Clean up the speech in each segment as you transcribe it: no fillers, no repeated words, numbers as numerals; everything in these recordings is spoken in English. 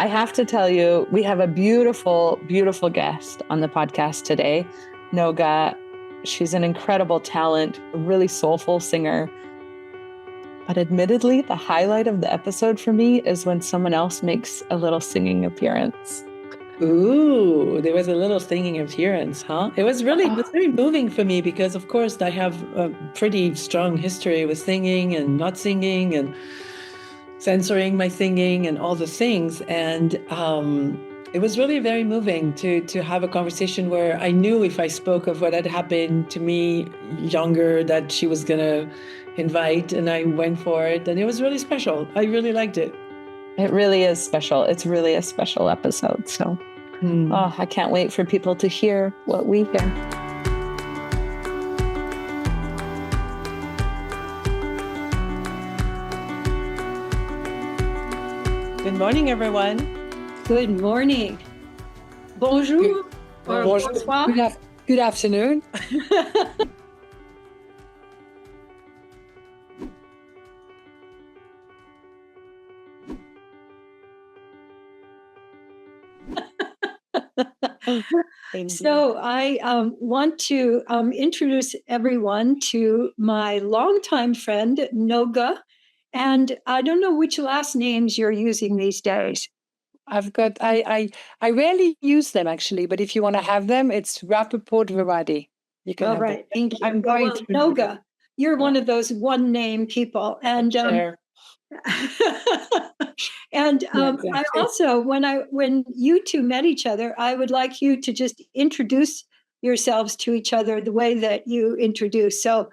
I have to tell you, we have a beautiful, beautiful guest on the podcast today, Noga. She's an incredible talent, a really soulful singer. But admittedly, the highlight of the episode for me is when someone else makes a little singing appearance. Ooh, there was a little singing appearance, huh? It was very moving for me because, of course, I have a pretty strong history with singing and not singing and censoring my singing and all the things. And it was really very moving to have a conversation where I knew if I spoke of what had happened to me younger that she was going to invite, and I went for it. And it was really special. I really liked it. It really is special. It's really a special episode. So I can't wait for people to hear what we hear. Good morning, everyone. Good morning. Bonjour. Bonjour. Good afternoon. So I want to introduce everyone to my longtime friend, Noga. And I don't know which last names you're using these days. I rarely use them actually, but if you want to have them, it's Rappaport Viradi. You can. All right, thank you. I'm going to Noga. You're one of those one name people, and and I also, when you two met each other, I would like you to just introduce yourselves to each other the way that you introduce. So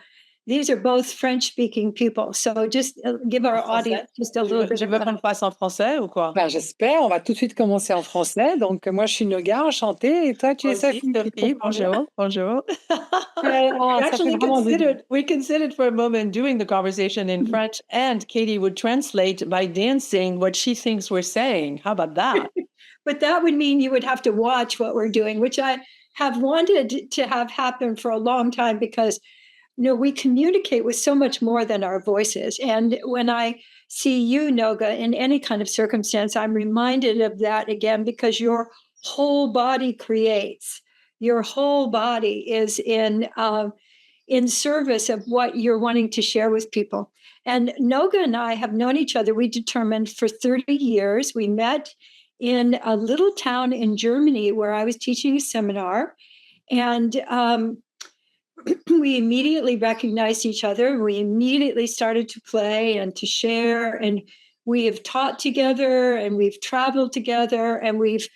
these are both French-speaking people. So just give our audience just a little bit. Je veux qu'on le fasse en français ou quoi? Ben, j'espère. On va tout de suite commencer en français. Donc, moi, je suis Noga, enchantée. Et toi, tu es Sophie. Bonjour. Bonjour. We considered for a moment doing the conversation in French, and Katie would translate by dancing what she thinks we're saying. How about that? But that would mean you would have to watch what we're doing, which I have wanted to have happen for a long time because we communicate with so much more than our voices. And when I see you, Noga, in any kind of circumstance, I'm reminded of that again, because your whole body creates. Your whole body is in service of what you're wanting to share with people. And Noga and I have known each other, we determined, for 30 years. We met in a little town in Germany where I was teaching a seminar. And we immediately recognized each other. We immediately started to play and to share. And we have taught together and we've traveled together. And we've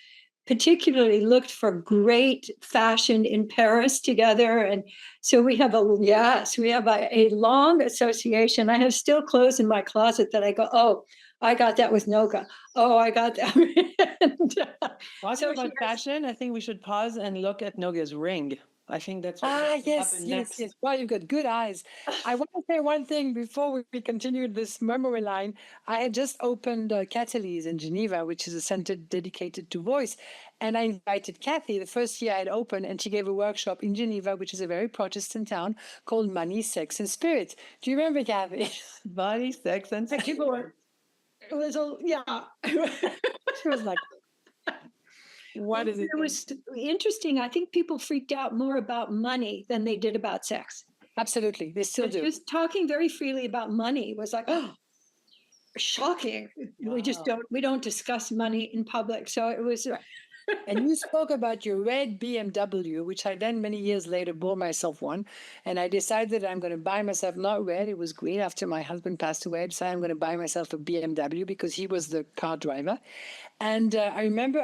particularly looked for great fashion in Paris together. And so we have a long association. I have still clothes in my closet that I go, oh, I got that with Noga. Oh, I got that. Talking about fashion, I think we should pause and look at Noga's ring. I think that's what yes. Well, you've got good eyes. I want to say one thing before we continue this memory line. I had just opened Catalyse in Geneva, which is a center dedicated to voice. And I invited Kathy the first year I had opened, and she gave a workshop in Geneva, which is a very Protestant town, called Money, Sex, and Spirit. Do you remember, Kathy? Money, Sex, and Spirit. It was, She was like, what is it? It was interesting. I think people freaked out more about money than they did about sex. Absolutely. They still do. Just talking very freely about money was like, oh, shocking. Wow. We don't discuss money in public. So it was. And you spoke about your red BMW, which I then many years later bought myself one. And I decided that I'm going to buy myself, not red, it was green. After my husband passed away, I decided I'm going to buy myself a BMW because he was the car driver. And I remember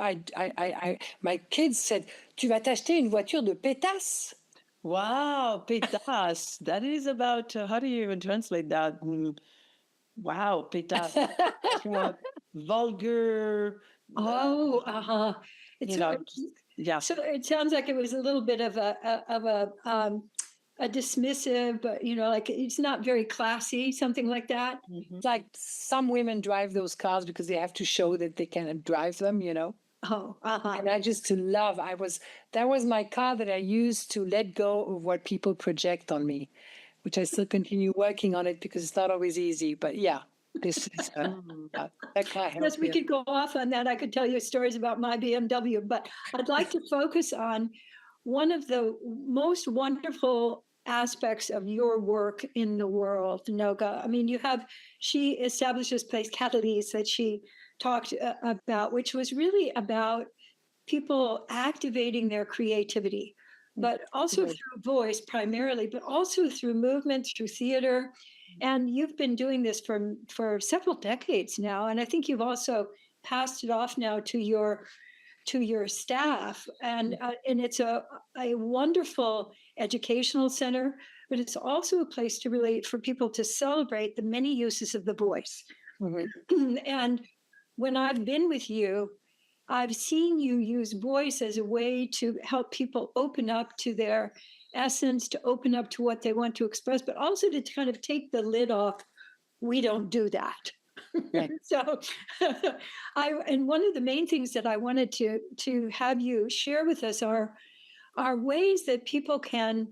my kids said, tu vas t'acheter une voiture de pétasse. Wow, pétasse. That is about, how do you even translate that? Wow, pétasse. Vulgar. Oh, uh-huh. Yeah. So it sounds like it was a little bit of a dismissive, but like it's not very classy, something like that. Mm-hmm. It's like some women drive those cars because they have to show that they can drive them, Oh, uh-huh. And I just love. That was my car that I used to let go of what people project on me, which I still continue working on it because it's not always easy. But yeah. This is that can't help Yes, we you. could go off on that. I could tell you stories about my BMW, but I'd like to focus on one of the most wonderful aspects of your work in the world, Noga. I mean, she established this place, Catalyst, that she talked about, which was really about people activating their creativity, but also through voice primarily, but also through movement, through theater. And you've been doing this for several decades now. And I think you've also passed it off now to your staff. And it's a wonderful educational center, but it's also a place to really for people to celebrate the many uses of the voice. And when I've been with you, I've seen you use voice as a way to help people open up to their essence, to open up to what they want to express, but also to kind of take the lid off. We don't do that. Right. So and one of the main things that I wanted to have you share with us are ways that people can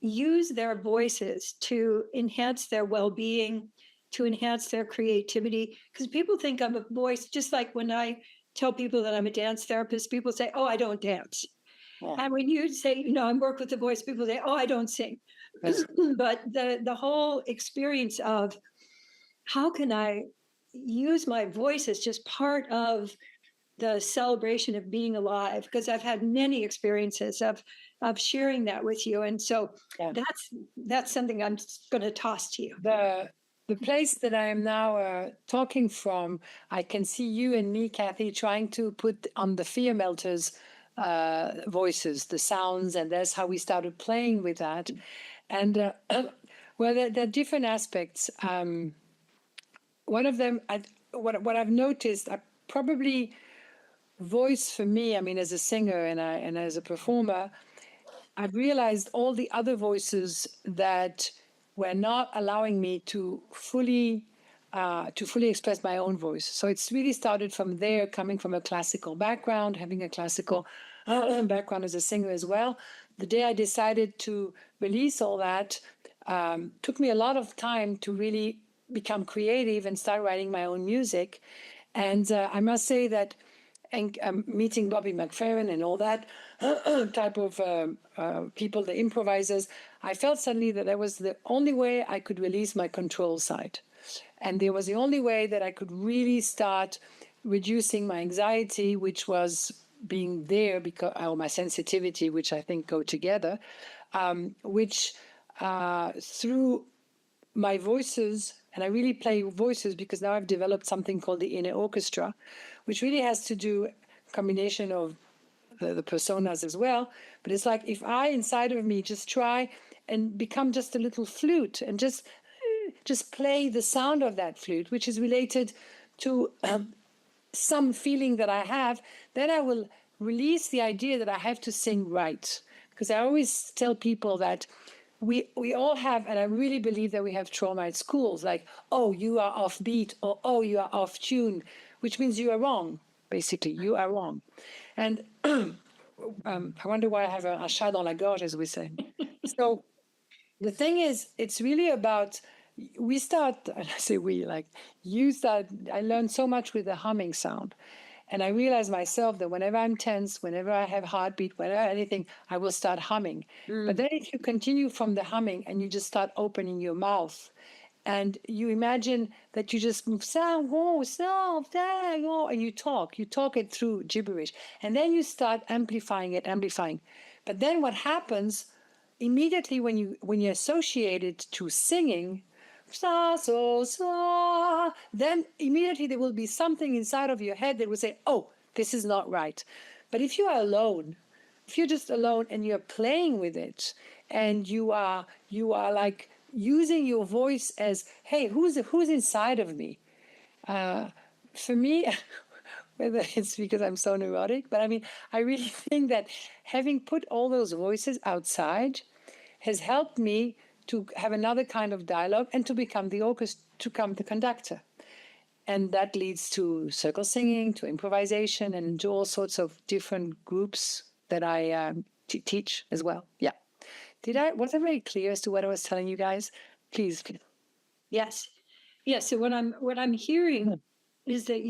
use their voices to enhance their well-being, to enhance their creativity. Because people think I'm a voice, just like when I tell people that I'm a dance therapist, people say, oh, I don't dance. Yeah. And when you say, I work with the voice, people say, oh, I don't sing. Yes. But the whole experience of how can I use my voice as just part of the celebration of being alive, because I've had many experiences of sharing that with you. And so that's something I'm going to toss to you. The place that I am now talking from, I can see you and me, Kathy, trying to put on the fear melters voices, the sounds, and that's how we started playing with that. And well, there are different aspects. One of them, what I've noticed, probably voice for me, I mean, as a singer and as a performer, I've realized all the other voices that were not allowing me to fully express my own voice. So it's really started from there, coming from a classical background, having a classical background as a singer as well. The day I decided to release all that, took me a lot of time to really become creative and start writing my own music. And I must say that meeting Bobby McFerrin and all that type of people, the improvisers, I felt suddenly that that was the only way I could release my control side. And there was the only way that I could really start reducing my anxiety, which was being there, because or my sensitivity, which I think go together, which through my voices, and I really play voices because now I've developed something called the inner orchestra, which really has to do combination of the personas as well. But it's like if I inside of me just try and become just a little flute and just play the sound of that flute, which is related to some feeling that I have, then I will release the idea that I have to sing right. Because I always tell people that we all have, and I really believe that we have trauma at schools, like, oh, you are off beat, or oh, you are off tune, which means you are wrong. Basically, you are wrong. And I wonder why I have a chat dans la gorge, as we say. So the thing is, it's really about, we start, I say we, like you start, I learned so much with the humming sound. And I realize myself that whenever I'm tense, whenever I have heartbeat, whenever anything, I will start humming. But then if you continue from the humming and you just start opening your mouth and you imagine that you just move, and you talk it through gibberish. And then you start amplifying. But then what happens immediately when you associate it to singing, then immediately there will be something inside of your head that will say, oh, this is not right. But if you are alone, if you're just alone and you're playing with it and you are like using your voice as, hey, who's inside of me? For me, whether it's because I'm so neurotic, but I mean, I really think that having put all those voices outside has helped me to have another kind of dialogue and to become the orchestra, to become the conductor. And that leads to circle singing, to improvisation, and to all sorts of different groups that I teach as well. Yeah. Was I very clear as to what I was telling you guys? Please. Yes. Yeah. So what I'm hearing is that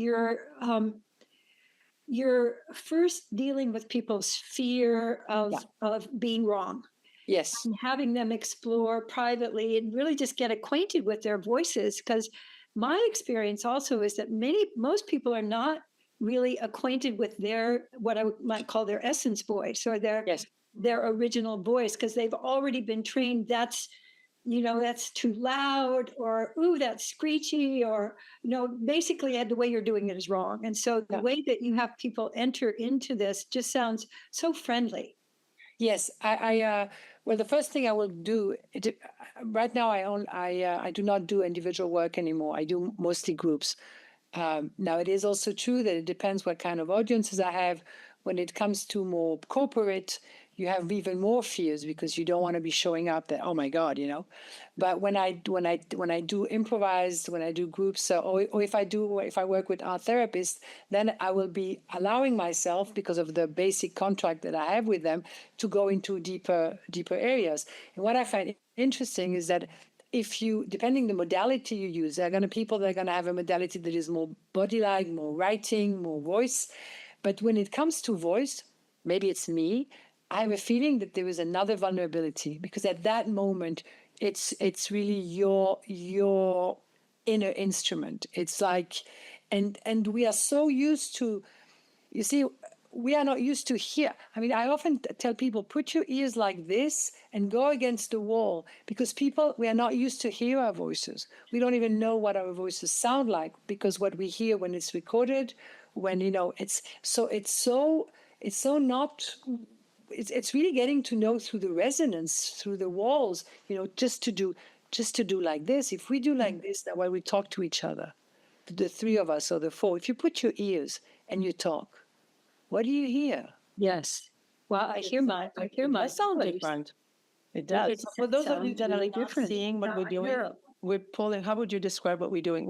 you're first dealing with people's fear of being wrong. Yes. And having them explore privately and really just get acquainted with their voices. Because my experience also is that most people are not really acquainted with their, what I might call their essence voice or their original voice, because they've already been trained. That's too loud, or ooh, that's screechy, or basically the way you're doing it is wrong. And so the way that you have people enter into this just sounds so friendly. Yes, well, the first thing I will do right now, I do not do individual work anymore. I do mostly groups. Now, it is also true that it depends what kind of audiences I have. When it comes to more corporate, you have even more fears because you don't want to be showing up that, oh my God, But when I do improvised, when I do groups, or if I work with art therapists, then I will be allowing myself, because of the basic contract that I have with them, to go into deeper areas. And what I find interesting is that depending the modality you use, there are going to people that are going to have a modality that is more body-like, more writing, more voice. But when it comes to voice, maybe it's me, I have a feeling that there is another vulnerability, because at that moment, it's really your inner instrument. It's like, and we are so used to, you see, we are not used to hear. I mean, I often tell people, put your ears like this and go against the wall, because we are not used to hear our voices. We don't even know what our voices sound like, because what we hear when it's recorded, when, it's really getting to know through the resonance, through the walls, just to do like this. If we do like this, that while we talk to each other, the three of us or the four, if you put your ears and you talk, what do you hear? Yes. Well, I hear my sound different. It does. For those of you that are not seeing what we're doing, we're pulling. How would you describe what we're doing?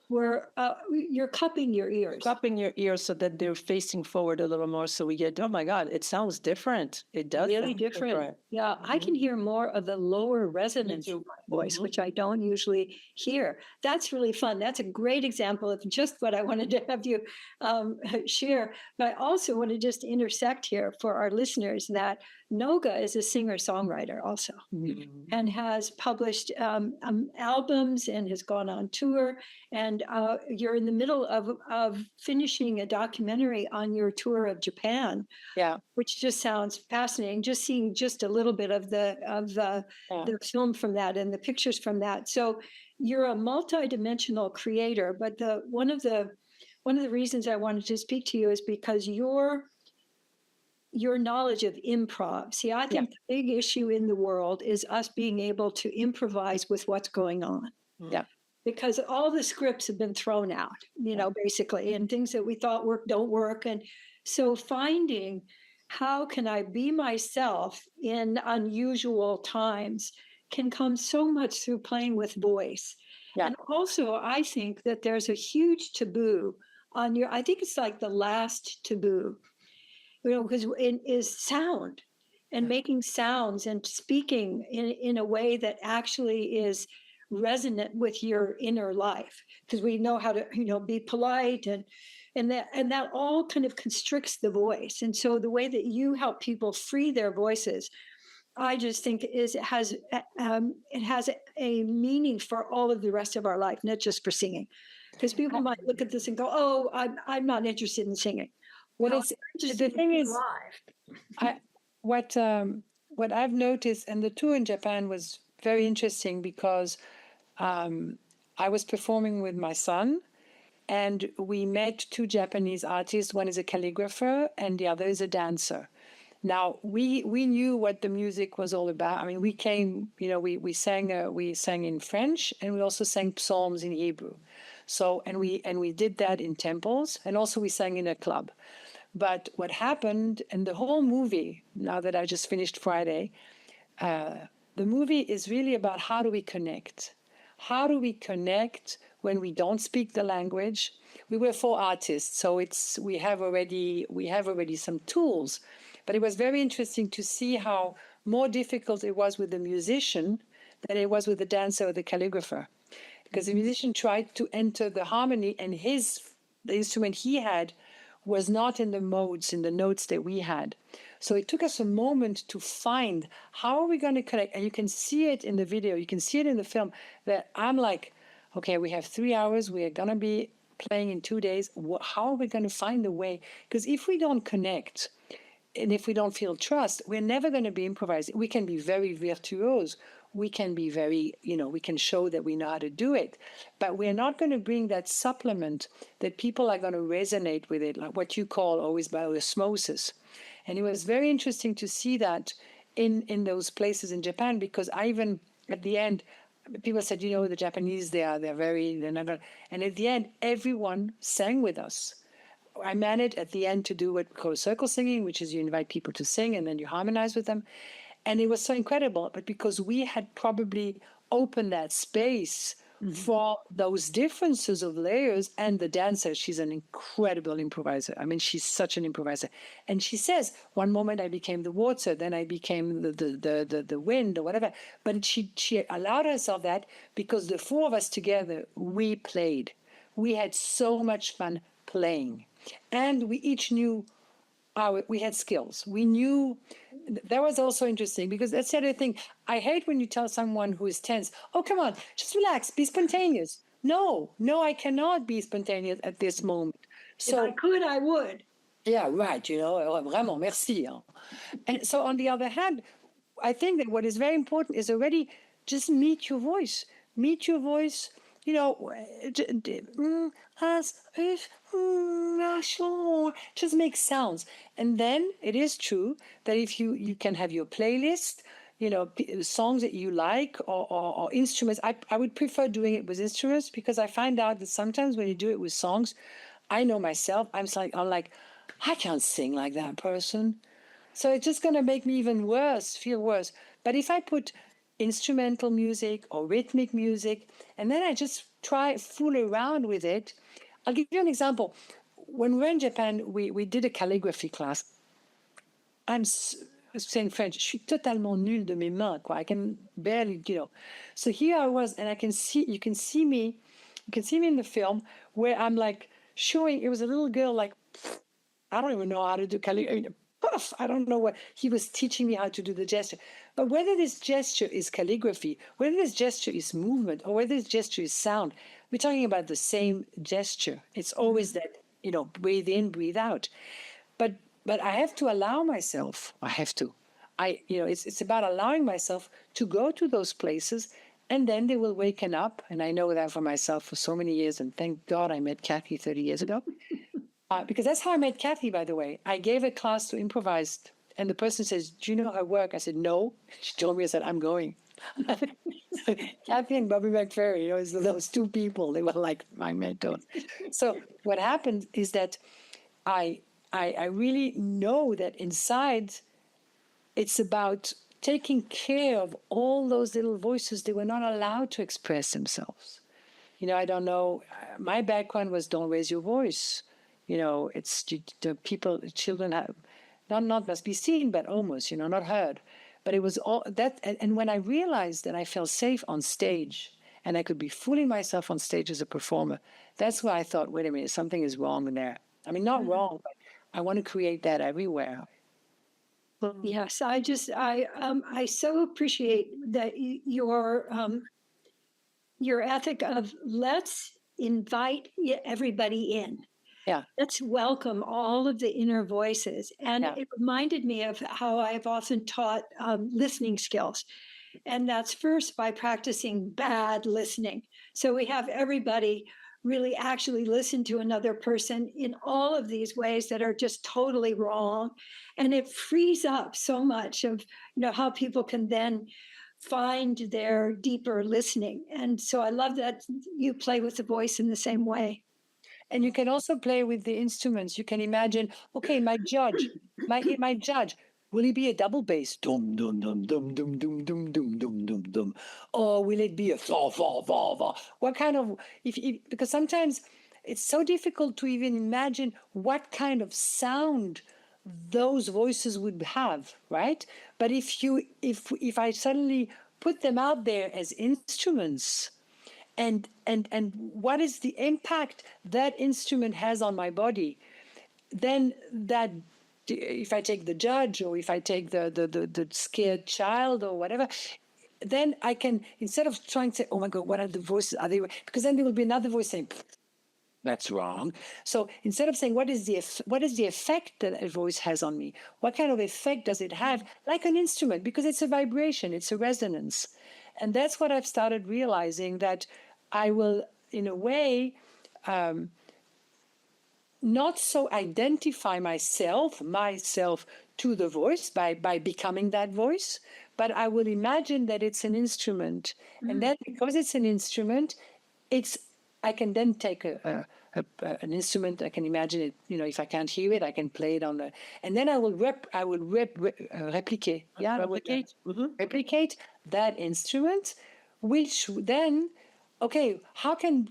You're cupping your ears. Cupping your ears so that they're facing forward a little more, so we get, oh my God, it sounds different. It does really different. Yeah, I can hear more of the lower resonance of my voice, which I don't usually hear. That's really fun. That's a great example of just what I wanted to have you share. But I also want to just intersect here for our listeners that Noga is a singer-songwriter also, and has published albums and has gone on tour. And you're in the middle of finishing a documentary on your tour of Japan, which just sounds fascinating. Just seeing just a little bit of the film from that and the pictures from that. So you're a multidimensional creator. But one of the reasons I wanted to speak to you is because your knowledge of improv. See, I think the big issue in the world is us being able to improvise with what's going on. Yeah. Because all the scripts have been thrown out, basically, and things that we thought don't work. And so finding how can I be myself in unusual times can come so much through playing with voice. Yeah. And also, I think that there's a huge taboo I think it's like the last taboo, because it is sound and making sounds and speaking in a way that actually is resonant with your inner life, because we know how to be polite and that all kind of constricts the voice. And so the way that you help people free their voices, I just think it has a meaning for all of the rest of our life, not just for singing, because people might look at this and go, oh, I'm not interested in singing. The thing is, what I've noticed, and the tour in Japan was very interesting, because I was performing with my son, and we met two Japanese artists. One is a calligrapher, and the other is a dancer. Now we knew what the music was all about. I mean, we came, we sang in French, and we also sang psalms in Hebrew. So and we did that in temples, and also we sang in a club. But what happened, and the whole movie, now that I just finished Friday, the movie is really about how do we connect? How do we connect when we don't speak the language? We were 4 artists, so we have already some tools. But it was very interesting to see how more difficult it was with the musician than it was with the dancer or the calligrapher. because the musician tried to enter the harmony, and the instrument he had was not in the modes, in the notes that we had. So it took us a moment to find how are we going to connect. And you can see it in the video, you can see it in the film, that I'm like, okay, we have 3 hours, we are going to be playing in 2 days. How are we going to find a way? Because if we don't connect, and if we don't feel trust, we're never going to be improvising. We can be very virtuose. We can be very, we can show that we know how to do it. But we're not going to bring that supplement that people are going to resonate with it, like what you call always by osmosis. And it was very interesting to see that in those places in Japan, because I even, at the end, people said, the Japanese, they're not going to, and at the end, everyone sang with us. I managed at the end to do what we call circle singing, which is you invite people to sing and then you harmonize with them. And it was so incredible. But because we had probably opened that space for those differences of layers, and the dancer, she's an incredible improviser. I mean, she's such an improviser. And she says, one moment I became the water, then I became the wind or whatever. But she allowed herself that because the four of us together, we played. We had so much fun playing. And we each knew we had skills. We knew. That was also interesting, because that's the other thing. I hate when you tell someone who is tense, oh, come on, just relax, be spontaneous. No, I cannot be spontaneous at this moment. So if I could, I would. Yeah, right, vraiment, merci. And so on the other hand, I think that what is very important is already just meet your voice. Meet your voice. Just make sounds. And then it is true that if you can have your playlist, songs that you like, or instruments. I would prefer doing it with instruments, because I find out that sometimes when you do it with songs, I know myself, I'm like, I can't sing like that person. So it's just going to make me even feel worse. But if I put instrumental music or rhythmic music, and then I just fool around with it. I'll give you an example. When we were in Japan, we did a calligraphy class. I'm saying French. Je suis totalement nulle de mes mains, quoi. I can barely, So here I was, and you can see me in the film, where I'm like showing, it was a little girl, like, I don't even know how to do calligraphy. I don't know what he was teaching me how to do the gesture. But whether this gesture is calligraphy, whether this gesture is movement, or whether this gesture is sound, we're talking about the same gesture. It's always that, breathe in, breathe out. But I have to allow myself. It's about allowing myself to go to those places, and then they will waken up. And I know that for myself for so many years. And thank God I met Kathy 30 years ago. Because that's how I met Kathy, by the way. I gave a class to improvise, and the person says, do you know her work? I said, no. She told me, I said, I'm going. Kathy and Bobby McFerry, it's those two people, they were like my mentors. So what happened is that I really know that inside it's about taking care of all those little voices. They were not allowed to express themselves. I don't know. My background was don't raise your voice. It's the children have not must be seen, but almost, not heard. But it was all that. And when I realized that I felt safe on stage and I could be fooling myself on stage as a performer, that's why I thought, wait a minute, something is wrong there. I mean, not wrong, but I want to create that everywhere. Yes, I so appreciate that your ethic of let's invite everybody in. Yeah. Let's welcome all of the inner voices. And it reminded me of how I've often taught listening skills. And that's first by practicing bad listening. So we have everybody really actually listen to another person in all of these ways that are just totally wrong. And it frees up so much of, how people can then find their deeper listening. And so I love that you play with the voice in the same way. And you can also play with the instruments. You can imagine, okay, my judge, will he be a double bass? Dum, dum, dum, dum, dum, dum, dum, dum, dum, dum, dum. Or will it be a fa, fa, fa, fa? What kind of, because sometimes it's so difficult to even imagine what kind of sound those voices would have, right? But if I suddenly put them out there as instruments, and what is the impact that instrument has on my body, then that, if I take the judge or if I take the scared child or whatever, then I can, instead of trying to say, oh my God, what are the voices? Are they? Because then there will be another voice saying, that's wrong. So instead of saying, what is the effect that a voice has on me? What kind of effect does it have? Like an instrument, because it's a vibration, it's a resonance. And that's what I've started realizing, that I will, in a way, not so identify myself to the voice by becoming that voice, but I will imagine that it's an instrument. And then because it's an instrument, I can then take an instrument. I can imagine it. If I can't hear it, I can play it on the, and then I will replicate. Yeah, replicate that instrument, which then, okay, how can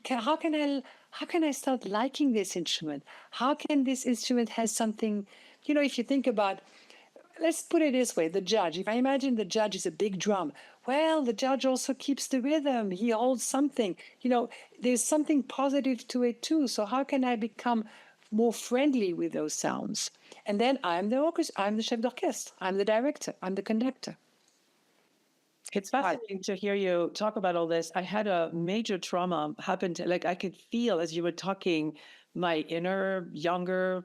I start liking this instrument? How can this instrument has something? If you think about, let's put it this way, the judge. If I imagine the judge is a big drum, well, the judge also keeps the rhythm. He holds something. There's something positive to it too. So how can I become more friendly with those sounds? And then I'm the orchestra. I'm the chef d'orchestre. I'm the director. I'm the conductor. It's fascinating to hear you talk about all this. I had a major trauma happen like I could feel as you were talking, my inner, younger,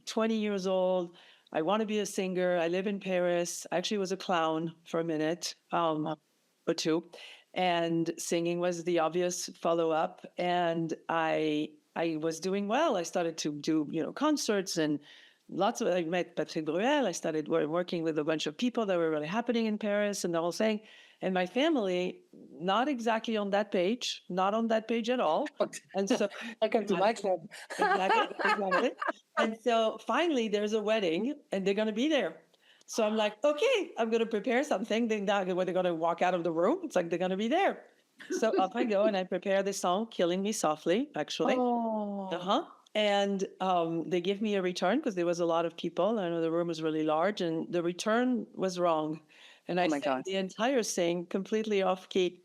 20 years old. I want to be a singer. I live in Paris. I actually was a clown for a minute or two. And singing was the obvious follow-up. And I was doing well. I started to do, concerts and I met Patrick Bruel. I started working with a bunch of people that were really happening in Paris and the whole thing. And my family, not exactly on that page, not on that page at all. And so I come to my club. Exactly. And so finally there's a wedding and they're going to be there. So I'm like, okay, I'm going to prepare something. Then they're going to walk out of the room. It's like they're going to be there. So up I go and I prepare the song, Killing Me Softly, actually. Oh. And they give me a return because there was a lot of people. I know the room was really large and the return was wrong. And I sang the entire thing completely off key.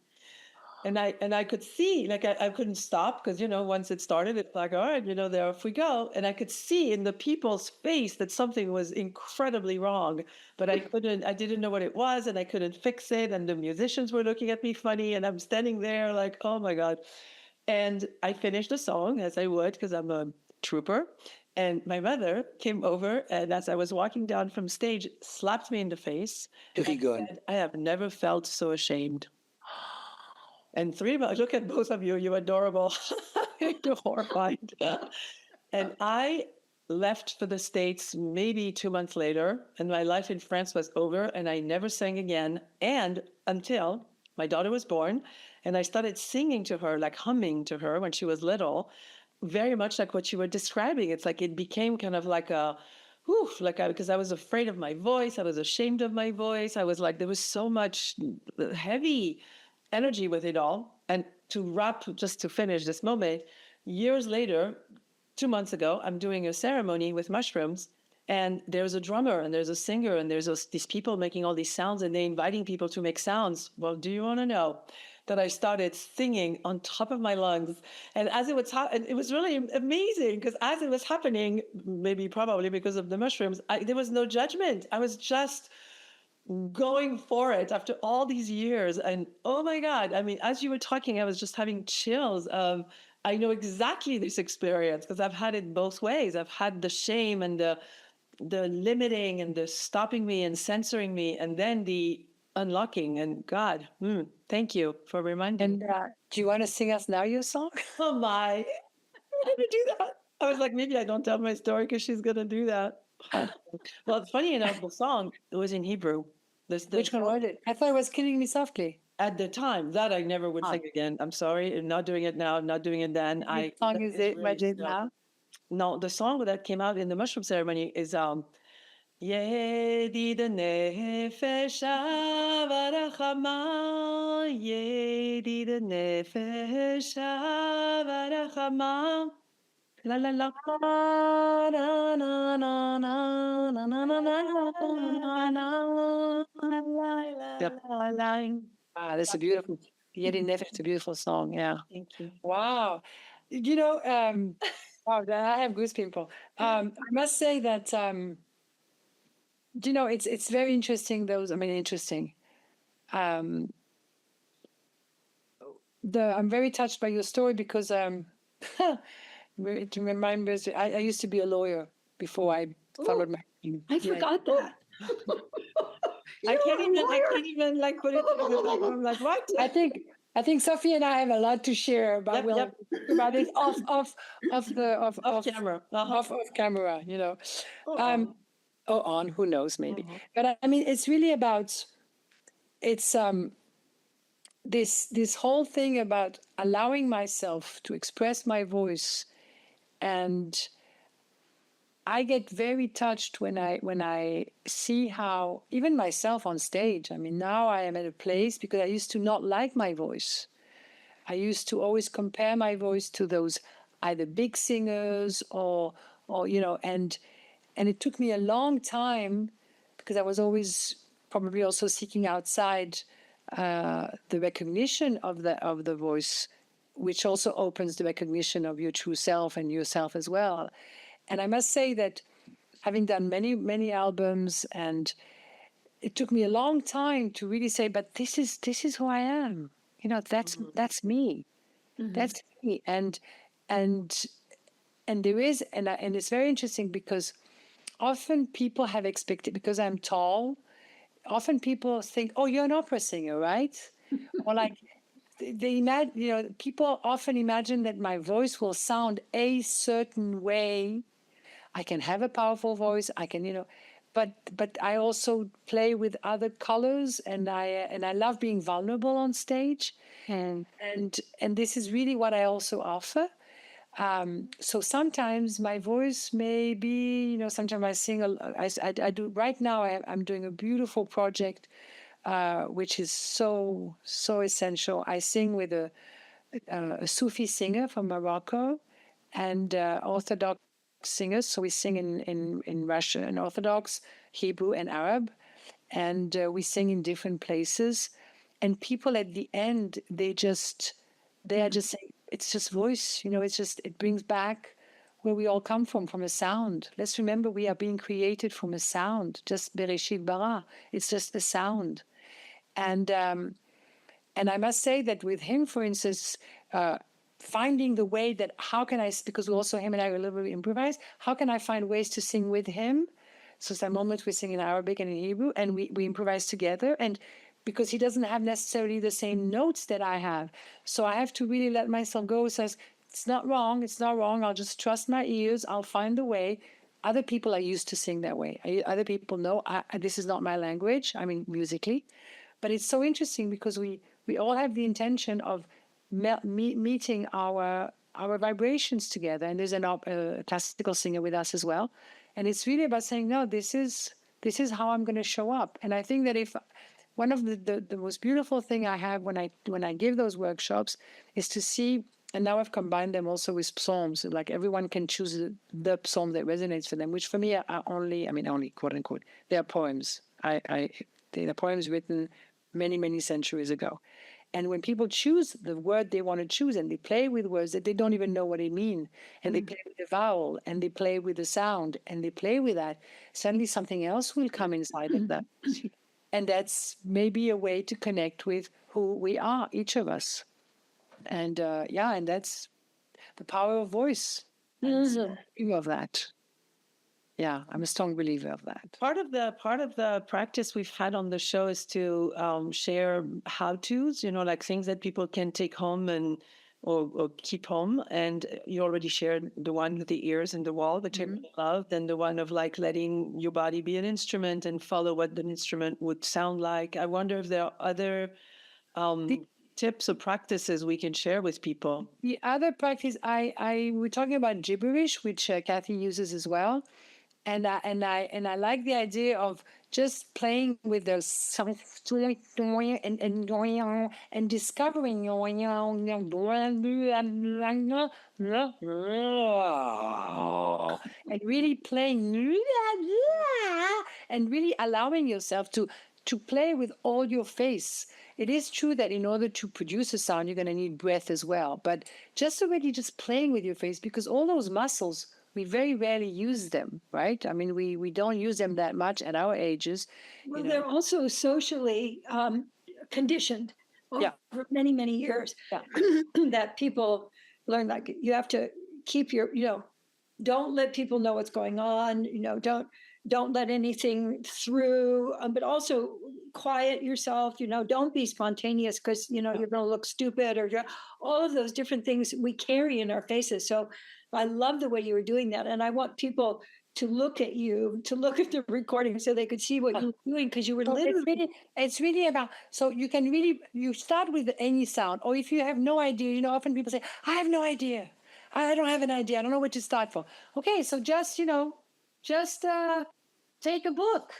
And I could see, like I couldn't stop because, once it started, it's like, all right, there off we go. And I could see in the people's face that something was incredibly wrong, but I didn't know what it was and I couldn't fix it. And the musicians were looking at me funny and I'm standing there like, oh my God. And I finished the song as I would because I'm a trooper. And my mother came over and as I was walking down from stage, slapped me in the face. And said, I have never felt so ashamed. And look at both of you, you're adorable. You're horrified. And I left for the States maybe 2 months later, and my life in France was over, and I never sang again. And until my daughter was born, and I started singing to her, like humming to her when she was little, very much like what you were describing. It's like it became kind of like because I was afraid of my voice. I was ashamed of my voice. I was like, there was so much heavy energy with it all. And just to finish this moment, years later, 2 months ago, I'm doing a ceremony with mushrooms and there's a drummer and there's a singer and there's these people making all these sounds and they're inviting people to make sounds. Well, do you want to know that I started singing on top of my lungs? And as it was it was really amazing because as it was happening, probably because of the mushrooms, there was no judgment. I was just going for it after all these years. And oh my God, I mean, as you were talking, I was just having chills of, I know exactly this experience because I've had it both ways. I've had the shame and the limiting and the stopping me and censoring me, and then the unlocking. And God, thank you for reminding me. And do you want to sing us now your song? Oh my, I never do that. I was like, maybe I don't tell my story because she's going to do that. Well, funny enough, the song, it was in Hebrew. Which one was it? I thought it was Killing Me Softly. At the time, that I never would sing again. I'm sorry. I'm not doing it now. I'm not doing it then. What song is it? Really now? No, the song that came out in the mushroom ceremony is Yedid nefesh avarachama, Yedid nefesh avarachama. La la la na na na na na na na na na na. Ah, that's a beautiful. Yet in Never, it's a beautiful song. Yeah. Thank you. Wow. You know, wow, I have goosebumps. I must say that, you know, it's very interesting. Interesting. I'm very touched by your story because it reminds me. I used to be a lawyer before I followed my dream. I forgot that. I can't even like put it together. I'm like, what? I think Sophie and I have a lot to share about about it off Camera. off camera, you know. Oh. Or on, who knows, maybe. But I mean, it's really about it's this whole thing about allowing myself to express my voice, and I get very touched when I see how even myself on stage. I mean, now I am at a place because I used to not like my voice. I used to always compare my voice to those either big singers or you know, and it took me a long time because I was always probably also seeking outside the recognition of the voice, which also opens the recognition of your true self and yourself as well. And I must say that having done many albums, and it took me a long time to really say, but this is who I am. You know, that's me. That's me. And there is, and it's very interesting because often people have expected, because I'm tall, often people think, oh, you're an opera singer, right? Or like they imagine, you know, people often imagine that my voice will sound a certain way. I can have a powerful voice. I can, you know, but I also play with other colors, and I love being vulnerable on stage, and this is really what I also offer. So sometimes my voice may be, you know, sometimes I sing. I do right now. I'm doing a beautiful project, which is so essential. I sing with a Sufi singer from Morocco, and Orthodox singers. So we sing in Russian, Orthodox, Hebrew, and Arab, and we sing in different places. And people at the end, they are just saying, it's just voice, you know. It brings back where we all come from a sound. Let's remember, we are being created from a sound. Just Bereshit bara. It's just a sound, and I must say that with him, for instance, finding the way that how can I, because also him and I are a little bit improvise, how can I find ways to sing with him? So some moments we sing in Arabic and in Hebrew, and we improvise together. And because he doesn't have necessarily the same notes that I have, so I have to really let myself go. Says it's not wrong. It's not wrong. I'll just trust my ears. I'll find the way. Other people are used to sing that way. Other people know this is not my language. I mean, musically. But it's so interesting because we all have the intention of meeting our vibrations together. And there's a classical singer with us as well. And it's really about saying, no, this is how I'm going to show up. And I think that if one of the most beautiful thing I have when I give those workshops is to see, and now I've combined them also with psalms. Like everyone can choose the psalm that resonates for them, which for me are only quote unquote, they are poems. They are poems written many centuries ago. And when people choose the word they want to choose, and they play with words that they don't even know what they mean, and they play with the vowel, and they play with the sound, and they play with that, suddenly something else will come inside of that. And that's maybe a way to connect with who we are, each of us. And and that's the power of voice. Of that. Yeah, I'm a strong believer of that. Part of the practice we've had on the show is to share how-tos, you know, like things that people can take home and or keep home. And you already shared the one with the ears and the wall, which I loved, and the one of like letting your body be an instrument and follow what the instrument would sound like. I wonder if there are other tips or practices we can share with people. The other practice, we're talking about gibberish, which Kathy uses as well. And I like the idea of just playing with those and discovering and really playing and really allowing yourself to to play with all your face. It is true that in order to produce a sound, you're going to need breath as well. But just already just playing with your face, because all those muscles, we very rarely use them, right? I mean, we don't use them that much at our ages. Well, they're also socially conditioned over many, many years that people learn, like, you have to keep your, don't let people know what's going on, don't let anything through, but also quiet yourself, don't be spontaneous because, you're going to look stupid, or all of those different things we carry in our faces. So I love the way you were doing that. And I want people to look at you, to look at the recording so they could see what you were doing, because you were literally. It's really about, so you can really, you start with any sound, or if you have no idea, often people say, I have no idea. I don't have an idea. I don't know where to start from. Okay, so just take a book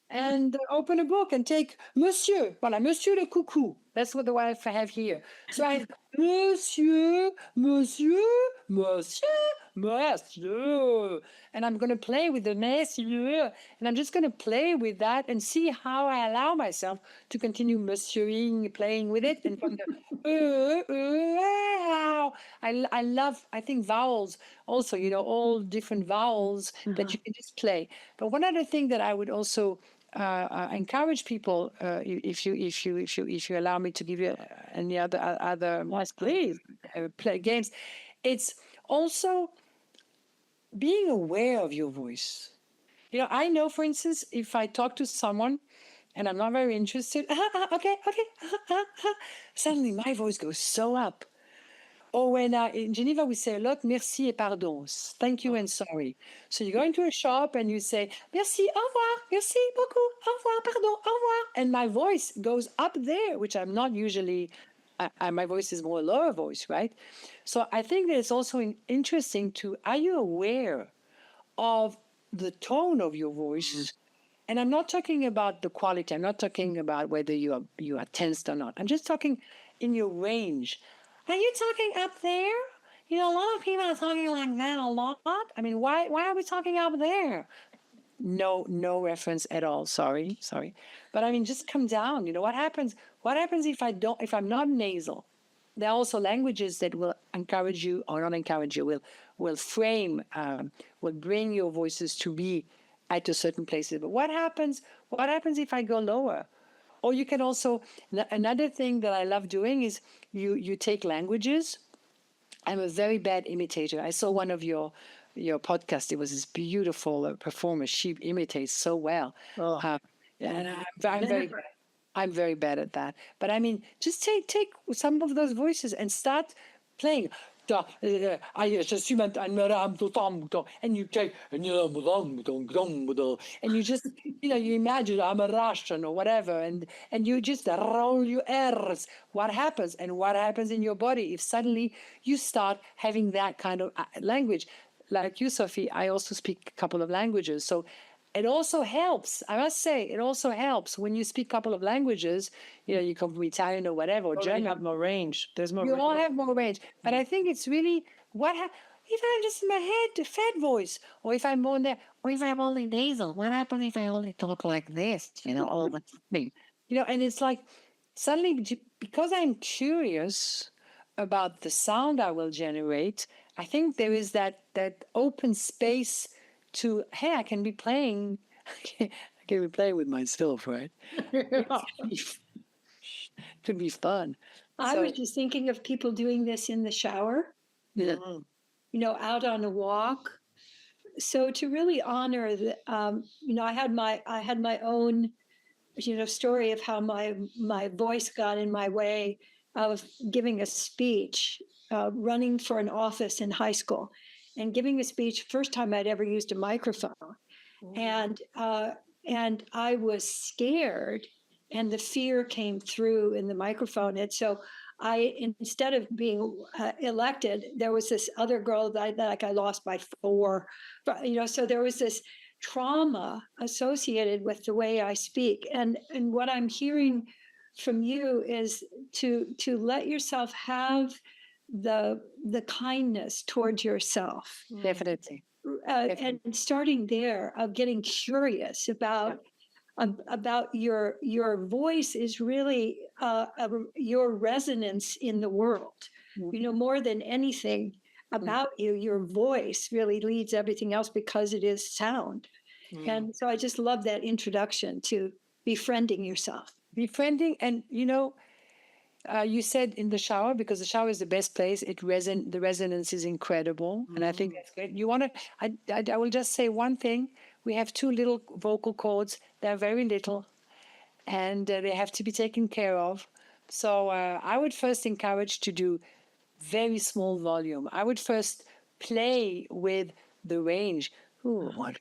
and open a book and take Monsieur. Voilà, Monsieur le Coucou. That's what the wife I have here. So I have Monsieur, Monsieur, Monsieur, Monsieur. And I'm going to play with the Monsieur. And I'm just going to play with that and see how I allow myself to continue monsieuring, playing with it. And from the I think vowels also, all different vowels that you can just play. But one other thing that I would also encourage people, if you allow me to give you any other yes, please, play games, it's also being aware of your voice. I know, for instance, if I talk to someone and I'm not very interested, okay, suddenly my voice goes so up. Or when in Geneva we say a lot, merci et pardon, thank you and sorry. So you go into a shop and you say, merci, au revoir, merci beaucoup, au revoir, pardon, au revoir. And my voice goes up there, which I'm not usually, my voice is more lower voice, right? So I think that it's also interesting are you aware of the tone of your voice? And I'm not talking about the quality. I'm not talking about whether you are tensed or not. I'm just talking in your range. Are you talking up there? A lot of people are talking like that a lot. I mean, why are we talking up there? No reference at all. Sorry. But I mean, just come down. What happens? What happens if I'm not nasal? There are also languages that will encourage you or not encourage you, will frame, will bring your voices to be at a certain places. But what happens if I go lower? Or you can also, another thing that I love doing is you take languages. I'm a very bad imitator. I saw one of your podcasts. It was this beautiful performer. She imitates so well. And I'm very bad at that. But I mean, just take some of those voices and start playing. Je suis and you take and you just you imagine I'm a Russian or whatever, and you just roll your R's. What happens in your body if suddenly you start having that kind of language? Like you, Sophie, I also speak a couple of languages, so it also helps. I must say, it also helps when you speak a couple of languages. You come from Italian or whatever, or German. You have more range. There's more. You all have more range. But I think it's really if I'm just in my head, the fat voice, or if I'm more there, or if I'm only nasal. What happens if I only talk like this? All the thing. And it's like suddenly, because I'm curious about the sound I will generate, I think there is that open space to, hey, I can be playing. I can be playing with myself, right? It could be fun. I was just thinking of people doing this in the shower. Yeah. Out on a walk. So to really honor the, I had my own, story of how my voice got in my way of giving a speech, running for an office in high school, and giving a speech. First time I'd ever used a microphone, and I was scared, and the fear came through in the microphone, and so. Instead of being elected, there was this other girl that I lost by 4, so there was this trauma associated with the way I speak. And what I'm hearing from you is to let yourself have the kindness towards yourself. Definitely. And starting there of getting curious about about your voice is really your resonance in the world. More than anything about you, your voice really leads everything else because it is sound. And so I just love that introduction to befriending yourself. Befriending, and you said in the shower, because the shower is the best place. The resonance is incredible, and I think that's great. You want to? I will just say one thing. We have two little vocal cords. They're very little, and they have to be taken care of. So I would first encourage to do very small volume. I would first play with the range. I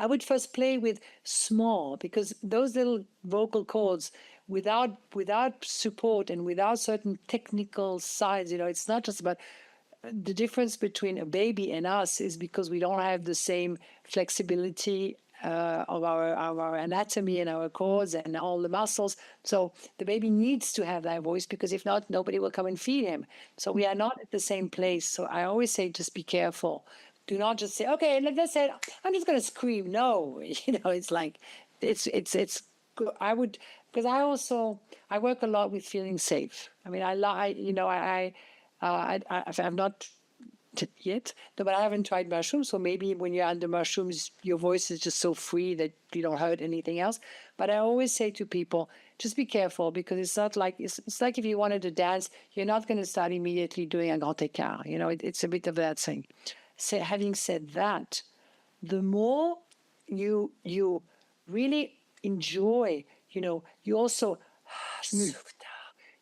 would first play with small, because those little vocal cords, without support and without certain technical sides, it's not just about the difference between a baby and us is because we don't have the same flexibility of our anatomy and our cords and all the muscles. So the baby needs to have that voice, because if not, nobody will come and feed him. So we are not at the same place. So I always say, just be careful. Do not just say, okay, let's say, I'm just going to scream. No, it's like, it's good. I would, because I work a lot with feeling safe. I mean, I've not yet, no, but I haven't tried mushrooms. So maybe when you're under mushrooms, your voice is just so free that you don't hurt anything else. But I always say to people, just be careful, because it's not like, it's like if you wanted to dance, you're not going to start immediately doing a grand écart. It's a bit of that thing. So having said that, the more you really enjoy, you also,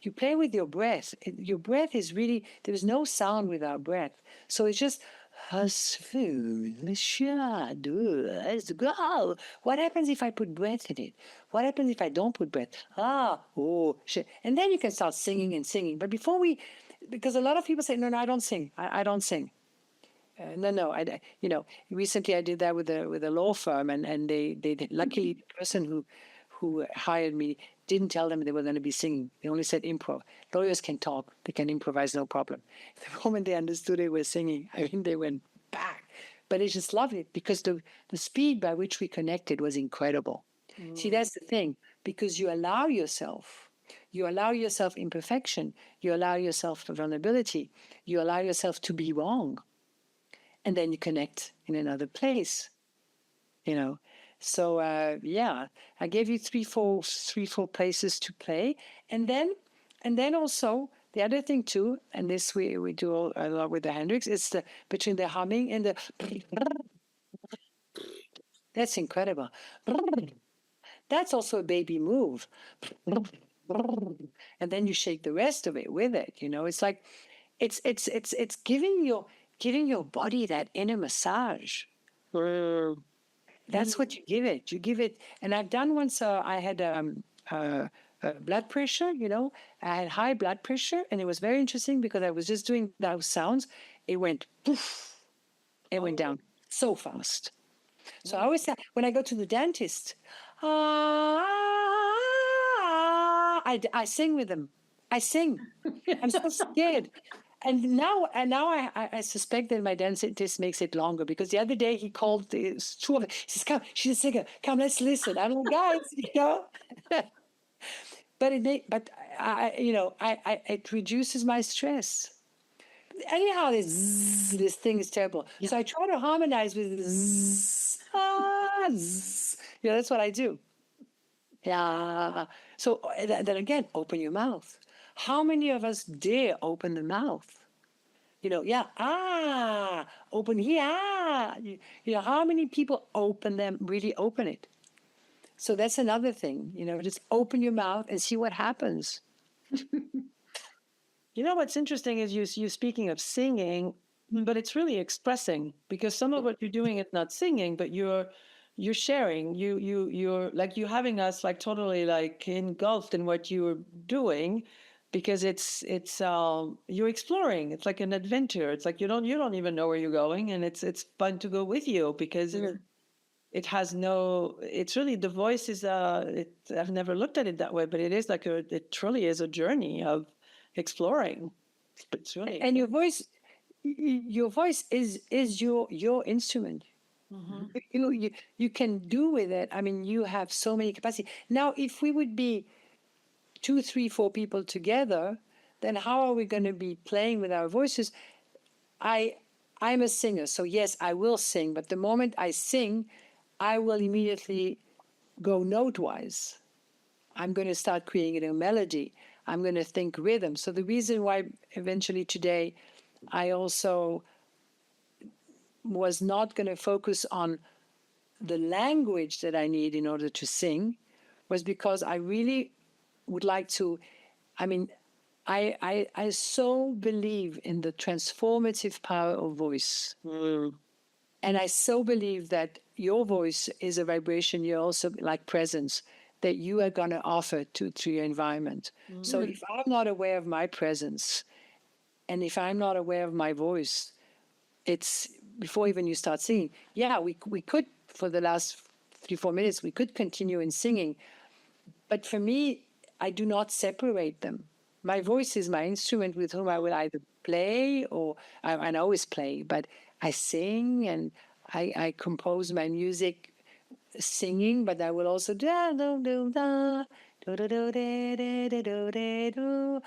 you play with your breath. Your breath is really, there's no sound without breath. So it's just, what happens if I put breath in it? What happens if I don't put breath? And then you can start singing and singing. But because a lot of people say, no, I don't sing. I don't sing. Recently I did that with a law firm, and they luckily the person who hired me didn't tell them they were going to be singing. They only said improv. Lawyers can talk; they can improvise, no problem. The moment they understood they were singing, they went back. But it's just lovely, because the speed by which we connected was incredible. See, that's the thing, because you allow yourself imperfection, you allow yourself vulnerability, you allow yourself to be wrong. And then you connect in another place, So I gave you three, four places to play, and then also the other thing too, and this we do a lot with the Hendrix. It's between the humming and the. That's incredible. That's also a baby move. And then you shake the rest of it with it. It's like, it's giving your body that inner massage. That's what you give it. You give it. And I've done once, I had blood pressure, I had high blood pressure, and it was very interesting because I was just doing those sounds. It went poof. It went down so fast. So I always say, when I go to the dentist, I sing with them. I sing. I'm so scared. And now I suspect that my dentist makes it longer, because the other day he called the two of them. He says, "Come, she's a singer. Come, let's listen." I'm like, guys, But it reduces my stress. Anyhow, this thing is terrible. Yeah. So I try to harmonize with zzz, zzz. That's what I do. Yeah. So then again, open your mouth. How many of us dare open the mouth? Open here. How many people really open it? So that's another thing, just open your mouth and see what happens. What's interesting is you speaking of singing, but it's really expressing, because some of what you're doing is not singing, but you're sharing. You're like, you having us like totally like engulfed in what you're doing, because it's you're exploring. It's like an adventure. It's like you don't even know where you're going, and it's fun to go with you, because it has it's really, the voice is I've never looked at it that way, but it is like it truly is a journey of exploring. It's really And your voice is your instrument. You can do with it. I mean, you have so many capacity. Now, if we would be 2, 3, 4 people together, then how are we going to be playing with our voices? I'm a singer, so yes, I will sing. But the moment I sing, I will immediately go note-wise. I'm going to start creating a melody. I'm going to think rhythm. So the reason why eventually today I also was not going to focus on the language that I need in order to sing was because I really would like to, I mean, I so believe in the transformative power of voice. And I so believe that your voice is a vibration, you're also like presence, that you are going to offer to your environment. So if I'm not aware of my presence, and if I'm not aware of my voice, it's before even you start singing. Yeah, we could, for the last 3, 4 minutes, we could continue in singing. But for me, I do not separate them. My voice is my instrument with whom I will either play or I always play, but I sing and I compose my music singing, but I will also da do do da do do do da da do da do.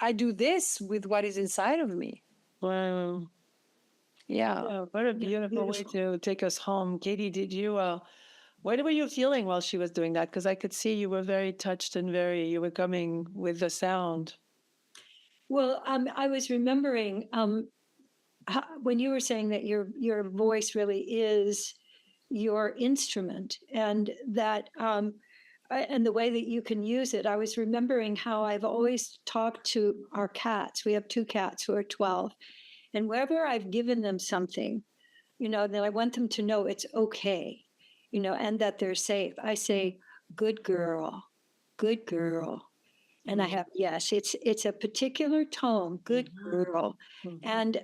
I do this with what is inside of me. wow. Yeah. Yeah, what a beautiful way to take us home. Katie, did you, what were you feeling while she was doing that? Because I could see you were very touched and you were coming with the sound. Well, I was remembering when you were saying that your voice really is your instrument, and that and the way that you can use it. I was remembering how I've always talked to our cats. We have 2 cats who are 12, and wherever I've given them something, that I want them to know it's okay, and that they're safe. I say, "Good girl, good girl." And I have, yes, it's a particular tone, good girl. And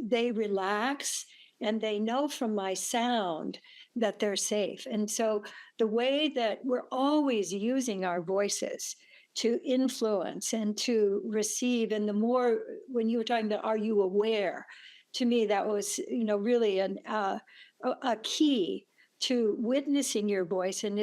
they relax, and they know from my sound that they're safe. And so the way that we're always using our voices to influence and to receive, and the more, when you were talking about, are you aware? To me, that was, really a key to witnessing your voice. And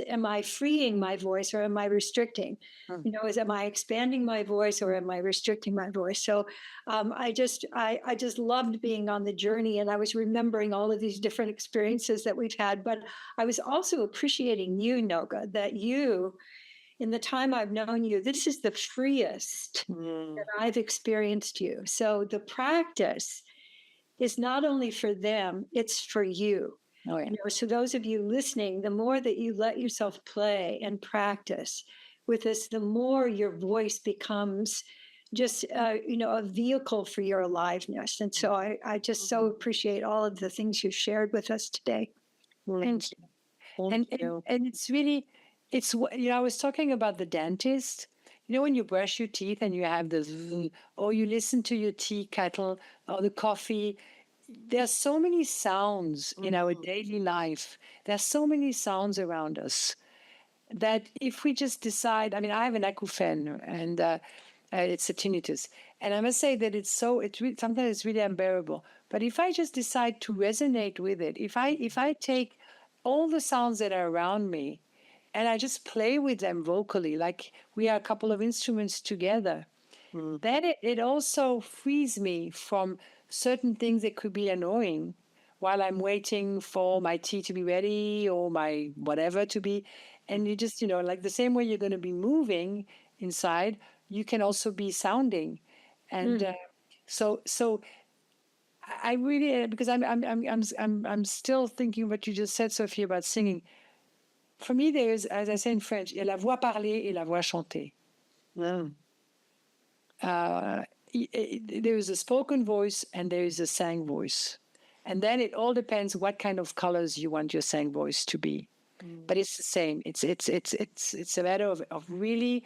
am I freeing my voice, or am I restricting? Am I expanding my voice, or am I restricting my voice? So I just loved being on the journey, and I was remembering all of these different experiences that we've had. But I was also appreciating you, Noga, that you, in the time I've known you, this is the freest that I've experienced you. So the practice is not only for them, it's for you. Oh, yeah. So those of you listening, the more that you let yourself play and practice with this, the more your voice becomes just, a vehicle for your aliveness. And so I just so appreciate all of the things you shared with us today. Thank you. And it's really, I was talking about the dentist. When you brush your teeth and you have this, or you listen to your tea kettle or the coffee, there's so many sounds in our daily life. There's so many sounds around us that if we just decide, I mean, I have an acouphene, and it's a tinnitus. And I must say that sometimes it's really unbearable. But if I just decide to resonate with it, if I take all the sounds that are around me and I just play with them vocally, like we are a couple of instruments together, then it also frees me from certain things that could be annoying while I'm waiting for my tea to be ready or my whatever to be. And you just, like the same way you're going to be moving inside, you can also be sounding. And so I really, because I'm still thinking what you just said, Sophie, about singing. For me, there is, as I say in French, il y a la voix parlée et la voix chantée. There is a spoken voice and there is a sang voice. And then it all depends what kind of colors you want your sang voice to be. But it's the same. It's a matter of really,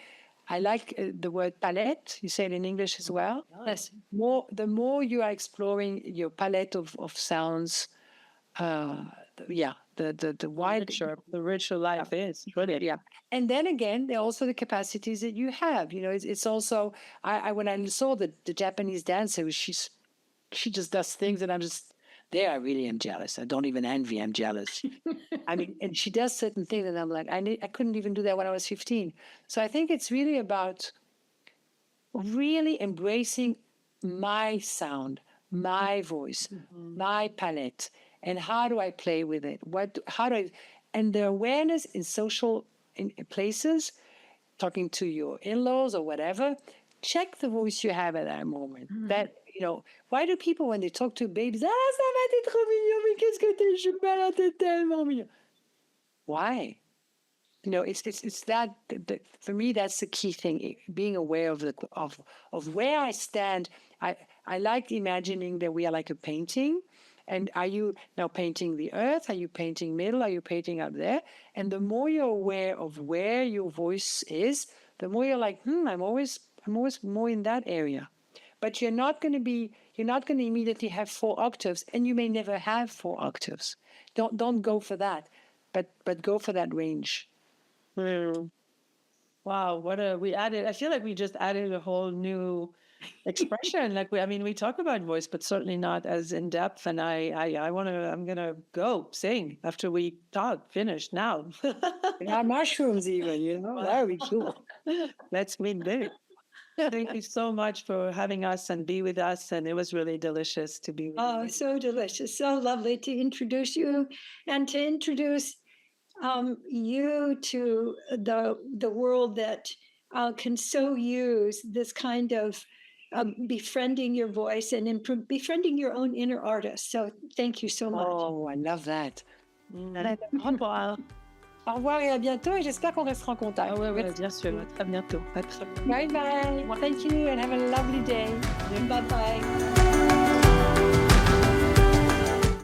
I like the word palette. You say it in English as well. Yes. The more you are exploring your palette of sounds, the the wide, the richer life is. Brilliant. yeah. And then again, there are also the capacities that you have. You know, it's also when I saw the Japanese dancer, she just does things that I'm just there. I really am jealous. I don't even envy. I'm jealous. I mean, and she does certain things, and I'm like, I couldn't even do that when I was 15. So I think it's really about really embracing my sound, my voice, my palette, and how do I play with it? And the awareness in social places, talking to your in-laws or whatever, check the voice you have at that moment. That, why do people, when they talk to babies, ça va, t'es trop mignon, mais qu'est-ce que t'es chouette, t'es tellement mignon. Why? It's that for me, that's the key thing, being aware of where I stand. I like imagining that we are like a painting. And are you now painting the earth? Are you painting middle? Are you painting up there? And the more you're aware of where your voice is, the more you're like, I'm always more in that area. But you're not going to immediately have 4 octaves, and you may never have 4 octaves. Don't go for that, but go for that range. Wow, I feel like we just added a whole new expression. Like we talk about voice, but certainly not as in depth. And I'm gonna go sing after we finish now. Not mushrooms even, that would be cool. Let's meet there. Thank you so much for having us and be with us. And it was really delicious to be with you. Oh, so delicious. So lovely to introduce you and to introduce you to the world that can so use this kind of befriending your voice and befriending your own inner artist. So thank you so much. Oh, I love that. Au revoir. Au revoir et à bientôt, et j'espère qu'on restera en contact. Oui, bien sûr. À bientôt. Bye bye. Thank you and have a lovely day. Bye bye.